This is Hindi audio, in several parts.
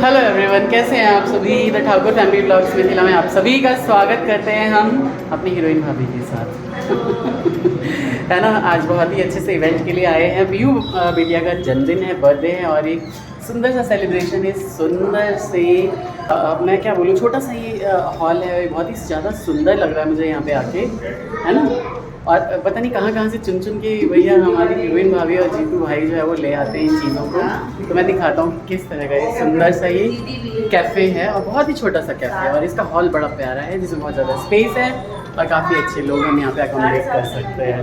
हेलो एवरीवन, कैसे हैं आप सभी। The Thakur family blogs Mithila में आप सभी का स्वागत करते हैं हम अपनी हीरोइन भाभी के साथ। है ना, आज बहुत ही अच्छे से इवेंट के लिए आए हैं। पीयू बिटिया का जन्मदिन है, बर्थडे है और एक सुंदर सा सेलिब्रेशन है। सुंदर से मैं क्या बोलूँ, छोटा सा ये हॉल है, बहुत ही ज़्यादा सुंदर लग रहा है मुझे यहाँ पे आके, है ना। और पता नहीं कहाँ से चुन के भैया हमारी हीरोइन भाभी और जीतू भाई जो है वो ले आते हैं इन चीज़ों को। तो मैं दिखाता हूँ किस तरह का ये सुंदर सा ये कैफ़े है और बहुत ही छोटा सा कैफ़े है और इसका हॉल बड़ा प्यारा है जिसमें बहुत ज़्यादा स्पेस है और काफ़ी अच्छे लोग हम यहाँ पे अकोमोडेट कर सकते हैं,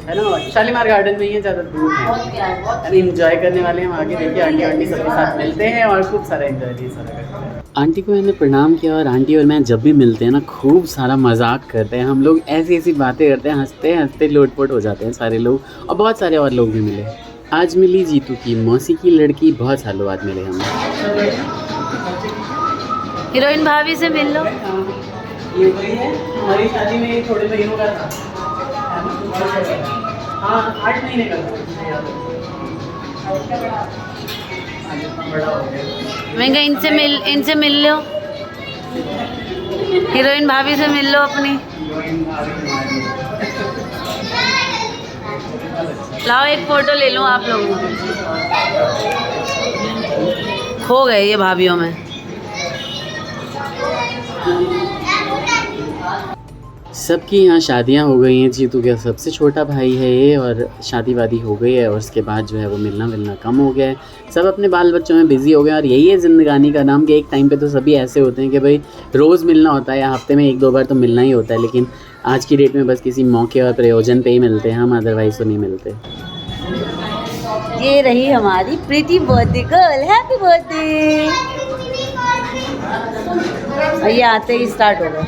है ना। और शालीमार गार्डन में ही है, ज़्यादा दूर है। इंजॉय करने वाले हम आगे देखिए, आंटी सबके साथ मिलते हैं और खूब सारा एंजॉय ये सारा करते हैं। आंटी को मैंने प्रणाम किया और आंटी और मैं जब भी मिलते हैं ना खूब सारा मजाक करते हैं हम लोग, ऐसी बातें करते हैं, हंसते हंसते लोटपोट हो जाते हैं सारे लोग। और बहुत सारे और लोग भी मिले। आज मिली जीतू की मौसी की लड़की, बहुत सालों बाद मिले हम। हीरोइन भाभी से मिल लो। ये वही है, हमारी शादी में ये थोड़े महीनों का था। हाँ, 8 महीने का था। मैं कहीं इनसे मिल लो। हीरोइन भाभी से मिल लो अपनी। लाओ एक फोटो ले लूं आप लोगों। खो गए ये भाभीयों में। सबकी यहाँ शादियाँ हो गई हैं। जीतू का सबसे छोटा भाई है ये और शादी वादी हो गई है और उसके बाद जो है वो मिलना कम हो गया है। सब अपने बाल बच्चों में बिज़ी हो गए और यही है ज़िंदगानी का नाम कि एक टाइम पे तो सभी ऐसे होते हैं कि भाई रोज़ मिलना होता है या हफ्ते में 1-2 बार तो मिलना ही होता है, लेकिन आज की डेट में बस किसी मौके और प्रयोजन पे ही मिलते हैं हम, अदरवाइज़ तो नहीं मिलते। ये रही हमारी pretty birthday girl. Happy birthday. ये आते ही स्टार्ट हो गए।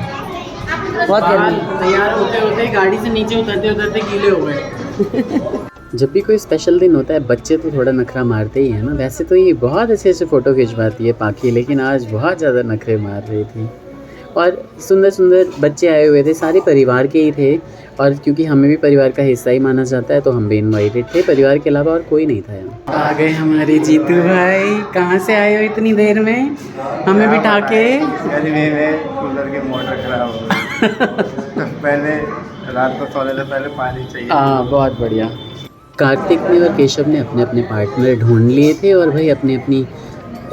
बहुत गर्मी। तैयार होते गाड़ी से नीचे उतरते गीले हो गए। जब भी कोई स्पेशल दिन होता है बच्चे तो थोड़ा नखरा मारते ही है ना। वैसे तो ये बहुत अच्छे फ़ोटो खिंचवाती है पाखी, लेकिन आज बहुत ज़्यादा नखरे मार रही थी। और सुंदर बच्चे आए हुए थे, सारे परिवार के ही थे और क्योंकि हमें भी परिवार का हिस्सा ही माना जाता है तो हम भी इनवाइटेड थे। परिवार के अलावा और कोई नहीं था यहाँ। आ गए हमारे जीतू भाई। कहाँ से आए हो इतनी देर में हमें बिठा के? गर्मी में कूलर के मोटर खराब हो गई। पहले रात को सोने से पहले पानी चाहिए। हाँ, बहुत बढ़िया। कार्तिक ने और केशव ने अपने अपने पार्टनर ढूंढ लिए थे और भाई अपनी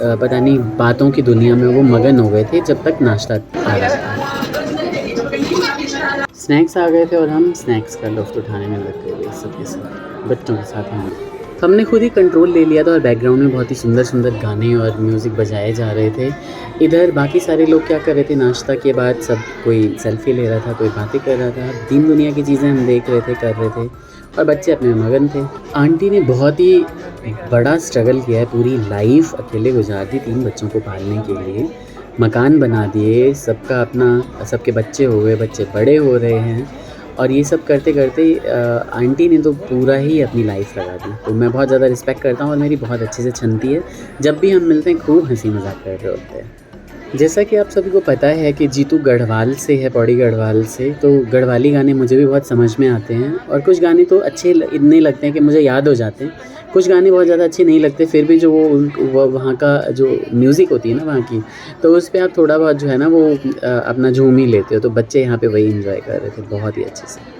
पता नहीं बातों की दुनिया में वो मगन हो गए थे जब तक नाश्ता आ रहा था। स्नैक्स आ गए थे और हम स्नैक्स का लुत्फ़ उठाने में लग गए सबके साथ, बच्चों के साथ हमने खुद ही कंट्रोल ले लिया था और बैकग्राउंड में बहुत ही सुंदर गाने और म्यूज़िक बजाए जा रहे थे। इधर बाकी सारे लोग क्या कर रहे थे, नाश्ता के बाद सब कोई सेल्फी ले रहा था, कोई बातें कर रहा था, दीन दुनिया की चीज़ें हम देख रहे थे, कर रहे थे और बच्चे अपने में मगन थे। आंटी ने बहुत ही बड़ा स्ट्रगल किया है, पूरी लाइफ अकेले गुजार दी 3 बच्चों को पालने के लिए। मकान बना दिए, सबका अपना, सबके बच्चे हो गए, बच्चे बड़े हो रहे हैं और ये सब करते करते आंटी ने तो पूरा ही अपनी लाइफ लगा दी। तो मैं बहुत ज़्यादा रिस्पेक्ट करता हूँ और मेरी बहुत अच्छे से छनती है। जब भी हम मिलते हैं खूब हंसी मजाक कर रहे होते हैं। जैसा कि आप सभी को पता है कि जीतू गढ़वाल से है, पौड़ी गढ़वाल से, तो गढ़वाली गाने मुझे भी बहुत समझ में आते हैं और कुछ गाने तो अच्छे इतने लगते हैं कि मुझे याद हो जाते हैं। कुछ गाने बहुत ज़्यादा अच्छे नहीं लगते, फिर भी जो वो वहाँ का जो म्यूज़िक होती है ना वहाँ की, तो उस पर आप थोड़ा बहुत जो है ना वो अपना झूम ही लेते हो। तो बच्चे यहाँ पे वही एंजॉय कर रहे थे बहुत ही अच्छे से।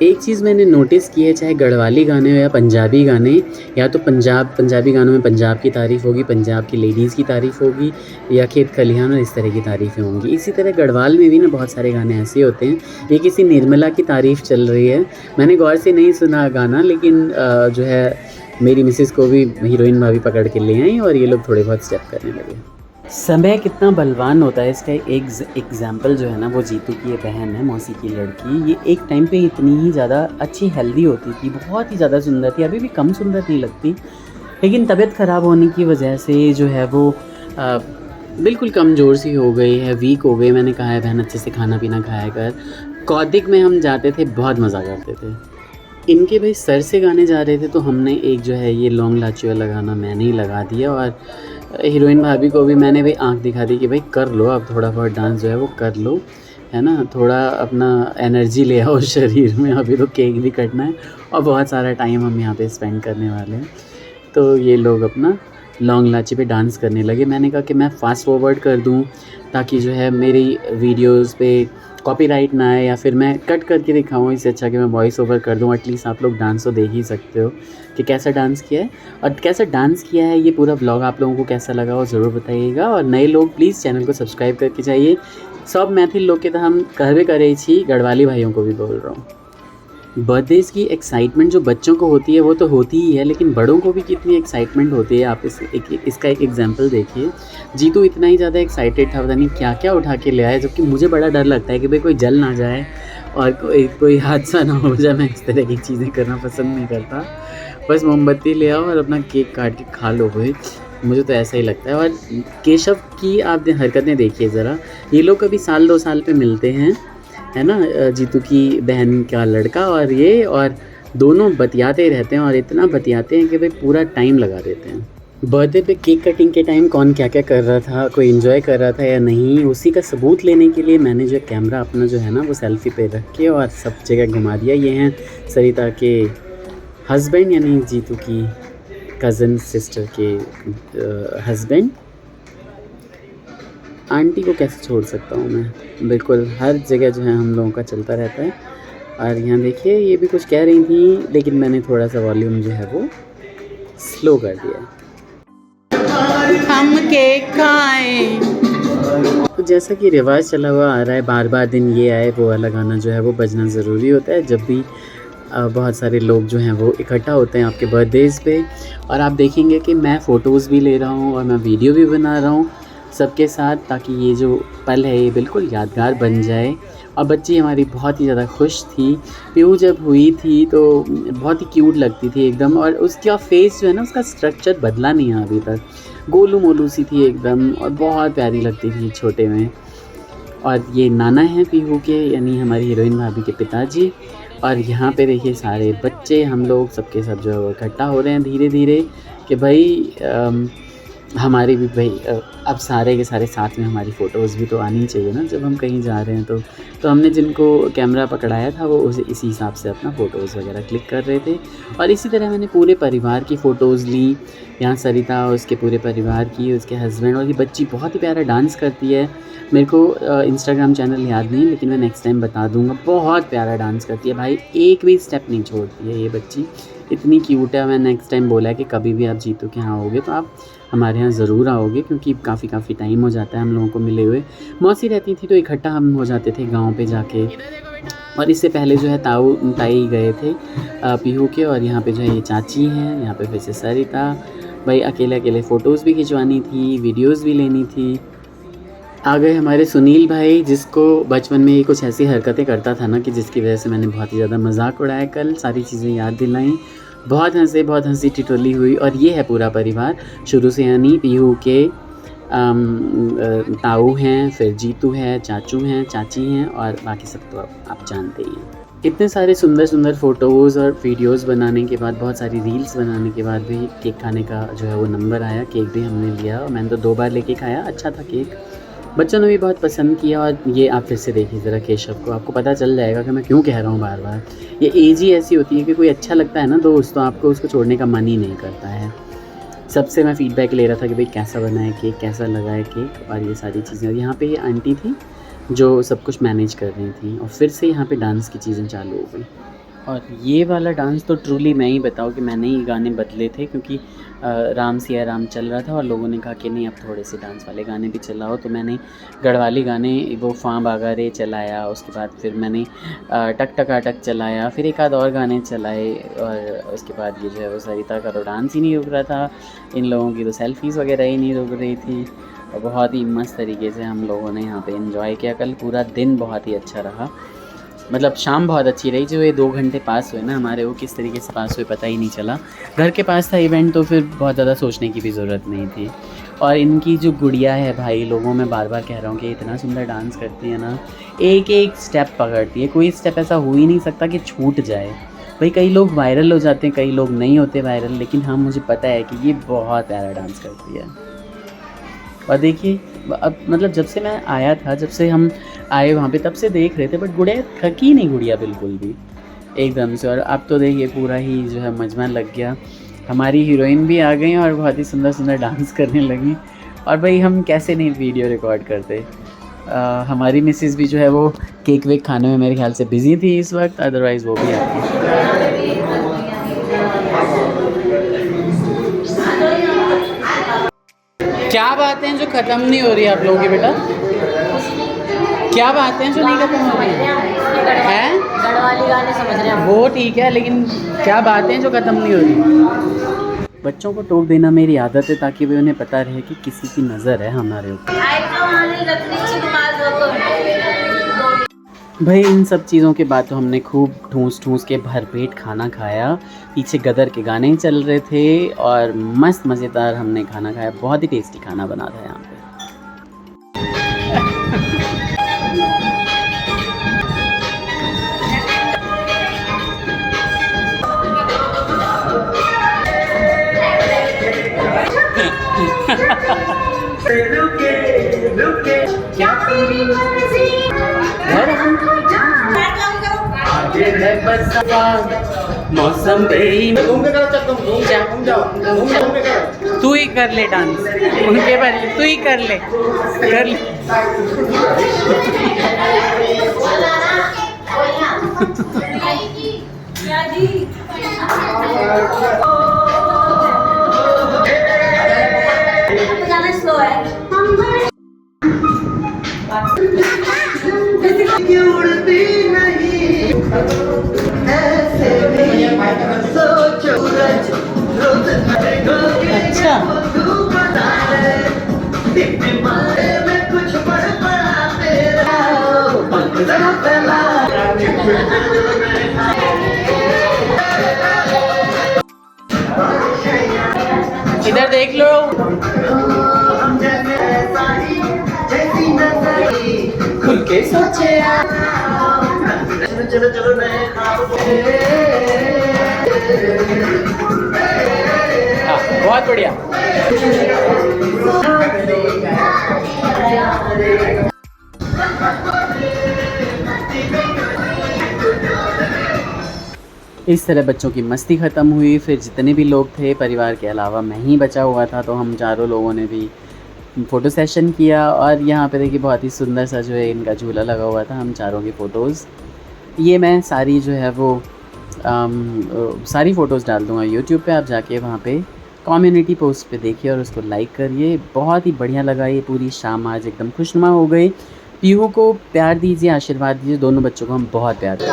एक चीज़ मैंने नोटिस की है, चाहे गढ़वाली गाने हो या पंजाबी गाने, या तो पंजाबी गानों में पंजाब की तारीफ़ होगी, पंजाब की लेडीज़ की तारीफ़ होगी या खेत खलिहान और इस तरह की तारीफ़ें होंगी। इसी तरह गढ़वाल में भी ना बहुत सारे गाने ऐसे होते हैं। ये किसी निर्मला की तारीफ़ चल रही है, मैंने गौर से नहीं सुना गाना, लेकिन जो है मेरी मिसेज़ को भी हीरोइन भाभी पकड़ के ले आई और ये लोग थोड़े बहुत स्टेप करने लगे। समय कितना बलवान होता है, इसका एक एग्जाम्पल जो है ना वो जीतू की ये बहन है, मौसी की लड़की। ये एक टाइम पे इतनी ही ज़्यादा अच्छी हेल्दी होती थी, बहुत ही ज़्यादा सुंदर थी, अभी भी कम सुंदर नहीं लगती, लेकिन तबीयत ख़राब होने की वजह से जो है वो बिल्कुल कमज़ोर सी हो गई है, वीक हो गई। मैंने कहा है बहन अच्छे से खाना पीना खाया कर। कौदिक में हम जाते थे, बहुत मज़ा करते थे। इनके भाई सर से गाने जा रहे थे तो हमने एक जो है ये लौंग लाची वाला गाना मैंने ही लगा दिया और हीरोइन भाभी को भी मैंने भाई आंख दिखा दी कि भाई कर लो, अब थोड़ा बहुत डांस जो है वो कर लो, है ना, थोड़ा अपना एनर्जी ले आओ शरीर में, अभी तो केक भी कटना है और बहुत सारा टाइम हम यहाँ पे स्पेंड करने वाले हैं। तो ये लोग अपना लॉन्ग लाची पे डांस करने लगे। मैंने कहा कि मैं फ़ास्ट फॉरवर्ड कर दूं ताकि जो है मेरी वीडियोस पे कॉपीराइट ना आए, या फिर मैं कट करके दिखाऊं, इससे अच्छा कि मैं वॉइस ओवर कर दूं। एटलीस्ट आप लोग डांस तो देख ही सकते हो कि कैसा डांस किया है, और कैसा डांस किया है। ये पूरा ब्लॉग आप लोगों को कैसा लगा वो ज़रूर बताइएगा, और नए लोग प्लीज़ चैनल को सब्सक्राइब करके जाइए। सब मैथिल लोग के तो हम कहबे करे छी, गढ़वाली भाइयों को भी बोल रहा हूँ। बर्थडेज़ की एक्साइटमेंट जो बच्चों को होती है वो तो होती ही है, लेकिन बड़ों को भी कितनी एक्साइटमेंट होती है। आप इसका एक एग्जांपल देखिए। जीतू इतना ही ज़्यादा एक्साइटेड था, पता नहीं क्या क्या उठा के ले आया, जबकि मुझे बड़ा डर लगता है कि भाई कोई जल ना जाए और कोई हादसा ना हो जाए। मैं इस तरह की चीज़ें करना पसंद नहीं करता। बस मोमबत्ती ले आओ और अपना केक काट के खा लो भाई, मुझे तो ऐसा ही लगता है। और केशव की आप हरकतें देखिए ज़रा, ये लोग कभी साल 2 साल पे मिलते हैं, है ना, जीतू की बहन का लड़का और ये, और दोनों बतियाते रहते हैं, और इतना बतियाते हैं कि भाई पूरा टाइम लगा देते हैं। बर्थडे पे केक कटिंग के टाइम कौन क्या क्या कर रहा था, कोई एंजॉय कर रहा था या नहीं, उसी का सबूत लेने के लिए मैंने जो कैमरा अपना जो है ना वो सेल्फी पे रख के और सब जगह घुमा दिया। ये हैं सरिता के हस्बैंड, यानी जीतू की कज़न सिस्टर के हस्बैंड। आंटी को कैसे छोड़ सकता हूँ मैं, बिल्कुल हर जगह जो है हम लोगों का चलता रहता है। और यहाँ देखिए ये भी कुछ कह रही थी, लेकिन मैंने थोड़ा सा वॉल्यूम जो है वो स्लो कर दिया। हम केक खाएं, तो जैसा कि रिवाज चला हुआ आ रहा है, बार बार दिन ये आए वो वाला गाना जो है वो बजना ज़रूरी होता है जब भी बहुत सारे लोग जो हैं वो इकट्ठा होते हैं आपके बर्थडेज़ पे। और आप देखेंगे कि मैं फ़ोटोज़ भी ले रहा हूँ और मैं वीडियो भी बना रहा हूँ सबके साथ, ताकि ये जो पल है ये बिल्कुल यादगार बन जाए। और बच्ची हमारी बहुत ही ज़्यादा खुश थी। पीहू जब हुई थी तो बहुत ही क्यूट लगती थी एकदम, और उसका फेस जो है ना उसका स्ट्रक्चर बदला नहीं है अभी तक, गोलू मोलू सी थी एकदम, और बहुत प्यारी लगती थी छोटे में। और ये नाना हैं पीहू के, यानी हमारी हीरोइन भाभी के पिताजी। और यहाँ पे देखिए सारे बच्चे, हम लोग सबके सब जो है वो इकट्ठा हो रहे हैं धीरे धीरे कि भाई हमारी भी भाई अब सारे के सारे साथ में हमारी फ़ोटोज़ भी तो आनी चाहिए ना जब हम कहीं जा रहे हैं। तो हमने जिनको कैमरा पकड़ाया था वो इसी हिसाब से अपना फ़ोटोज़ वगैरह क्लिक कर रहे थे। और इसी तरह मैंने पूरे परिवार की फ़ोटोज़ ली, यहाँ सरिता और उसके पूरे परिवार की, उसके हस्बैंड। और ये बच्ची बहुत ही प्यारा डांस करती है, मेरे को इंस्टाग्राम चैनल याद नहीं, लेकिन मैं नेक्स्ट टाइम बता दूंगा। बहुत प्यारा डांस करती है भाई, एक भी स्टेप नहीं छोड़ती है ये बच्ची, इतनी क्यूट है। मैं नेक्स्ट टाइम बोला है कि कभी भी आप जीतू के यहाँ आओगे तो आप हमारे यहाँ ज़रूर आओगे, क्योंकि काफ़ी टाइम हो जाता है हम लोगों को मिले हुए। मौसी रहती थी तो इकट्ठा हम हो जाते थे गाँव पे जाके। और इससे पहले जो है ताई गए थे पीहू के, और यहाँ पे जो है ये चाची हैं, यहाँ पे फिर से सरिता। भाई अकेले फ़ोटोज़ भी खिंचवानी थी, वीडियोज़ भी लेनी थी। आ गए हमारे सुनील भाई, जिसको बचपन में ये कुछ ऐसी हरकतें करता था ना कि जिसकी वजह से मैंने बहुत ही ज़्यादा मजाक उड़ाया। कल सारी चीज़ें याद दिलाई, बहुत हंसी टिटोली हुई। और ये है पूरा परिवार शुरू से, यानी पीहू के ताऊ हैं, फिर जीतू है, चाचू हैं, चाची हैं, और बाकी सब तो आप जानते ही हैं। इतने सारे सुंदर फ़ोटोज़ और वीडियोज़ बनाने के बाद, बहुत सारी रील्स बनाने के बाद भी केक खाने का जो है वो नंबर आया। केक भी हमने लिया और मैंने तो 2 बार लेके खाया, अच्छा था केक, बच्चों ने भी बहुत पसंद किया। और ये आप फिर से देखिए ज़रा केशव को, आपको पता चल जाएगा कि मैं क्यों कह रहा हूँ बार बार। ये एज ही ऐसी होती है कि कोई अच्छा लगता है ना दोस्त, तो आपको उसको छोड़ने का मन ही नहीं करता है। सबसे मैं फ़ीडबैक ले रहा था कि भाई कैसा बना है केक, कैसा लगा है केक, और ये सारी चीज़ें। और यहाँ पे ये आंटी थी जो सब कुछ मैनेज कर रही थी, और फिर से यहाँ पे डांस की चीज़ें चालू हो गई। और ये वाला डांस तो ट्रूली मैं ही बताऊँ कि मैंने ही गाने बदले थे, क्योंकि राम सिया राम चल रहा था और लोगों ने कहा कि नहीं अब थोड़े से डांस वाले गाने भी चलाओ। तो मैंने गढ़वाली गाने वो फां बागा रे चलाया, उसके बाद फिर मैंने टक टकाटक चलाया, फिर एक आध और गाने चलाए। और उसके बाद ये जो है वो सरिता का तो डांस ही नहीं रुक रहा था, इन लोगों की तो सेल्फ़ीज़ वगैरह ही नहीं रुक रही थी। और बहुत ही मस्त तरीके से हम लोगों ने यहाँ पे एंजॉय किया। कल पूरा दिन बहुत ही अच्छा रहा, मतलब शाम बहुत अच्छी रही। जो ये 2 घंटे पास हुए ना हमारे, वो किस तरीके से पास हुए पता ही नहीं चला। घर के पास था इवेंट, तो फिर बहुत ज़्यादा सोचने की भी ज़रूरत नहीं थी। और इनकी जो गुड़िया है भाई, लोगों में बार बार कह रहा हूँ कि इतना सुंदर डांस करती है ना, एक एक स्टेप पकड़ती है, कोई स्टेप ऐसा हो ही नहीं सकता कि छूट जाए। भाई कई लोग वायरल हो जाते हैं, कई लोग नहीं होते वायरल, लेकिन हाँ मुझे पता है कि ये बहुत प्यारा डांस करती है। और देखिए अब मतलब जब से मैं आया था, जब से हम आए वहाँ पे, तब से देख रहे थे, बट गुड़िया थकी नहीं, गुड़िया बिल्कुल भी एकदम से। और अब तो देखिए पूरा ही जो है मजमा लग गया। हमारी हीरोइन भी आ गई और बहुत ही सुंदर सुंदर डांस करने लगी। और भाई हम कैसे नहीं वीडियो रिकॉर्ड करते। हमारी मिसेस भी जो है वो केक वेक खाने में मेरे ख्याल से बिज़ी थी इस वक्त, अदरवाइज़ वो भी आ गई। क्या बातें हैं जो ख़त्म नहीं हो रही आप लोगों की बेटा? क्या बातें हैं जो नहीं ख़त्म हो रही हैं? गढ़वाली गाने समझ रहे हैं वो ठीक है, लेकिन क्या बातें हैं जो ख़त्म नहीं हो रही? बच्चों को टोक देना मेरी आदत है ताकि वे उन्हें पता रहे कि किसी की नज़र है हमारे ऊपर। भाई इन सब चीज़ों के बाद तो हमने खूब ठूस ठूस के भरपेट खाना खाया। पीछे गदर के गाने चल रहे थे और मस्त मज़ेदार हमने खाना खाया। बहुत ही टेस्टी खाना बना था यहाँ पे। मौसम तू ही कर ले डांस उनके बारे तू ही कर ले गाना स्लो है। अच्छा इधर देख लो। खुल के सोचे चलो चलो बहुत बढ़िया। इस तरह बच्चों की मस्ती ख़त्म हुई। फिर जितने भी लोग थे परिवार के अलावा मैं ही बचा हुआ था, तो हम चारों लोगों ने भी फ़ोटो सेशन किया। और यहाँ पे देखिए बहुत ही सुंदर सा जो है इनका झूला लगा हुआ था, हम चारों की फ़ोटोज़ ये मैं सारी जो है वो सारी फ़ोटोज़ डाल दूँगा यूट्यूब पे। आप जाके वहाँ पे कम्युनिटी पोस्ट पे देखिए और उसको लाइक करिए। बहुत ही बढ़िया लगा ये पूरी शाम, आज एकदम खुशनुमा हो गई। पीहू को प्यार दीजिए, आशीर्वाद दीजिए, दोनों बच्चों को हम बहुत प्यार दें।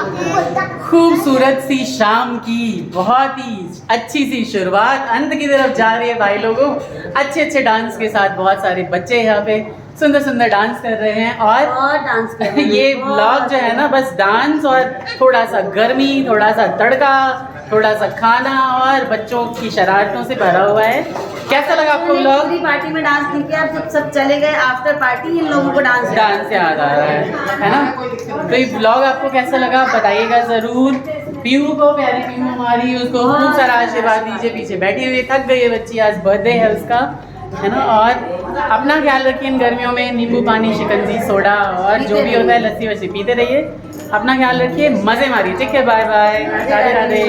खूबसूरत सी शाम की बहुत ही अच्छी सी शुरुआत अंत की तरफ जा रही है भाई लोगों। अच्छे अच्छे डांस के साथ बहुत सारे बच्चे यहाँ पे सुंदर सुंदर डांस कर रहे हैं और डांस कर रहे हैं। ये व्लॉग जो है ना बस डांस और थोड़ा सा गर्मी, थोड़ा सा तड़का, थोड़ा सा खाना और बच्चों की शरारतों से भरा हुआ है। कैसा लगा आपको व्लॉग? पूरी पार्टी में डांस करके अब जब सब चले गए आफ्टर पार्टी इन लोगों को डांस याद आ रहा है ना? तो ये व्लॉग आपको कैसा लगा बताइएगा ज़रूर। पीहू को, प्यारी पीहू हमारी, उसको खूब सारा आशीर्वाद दीजिए। पीछे बैठी हुई थक गई है बच्ची, आज बर्थडे है उसका, है ना? और अपना ख्याल रखिए इन गर्मियों में। नींबू पानी, शिकंजी, सोडा और जो भी होता है लस्सी वस्सी पीते रहिए। अपना ख्याल रखिए, मज़े मारिए। ठीक है, बाय बाय, राधे राधे।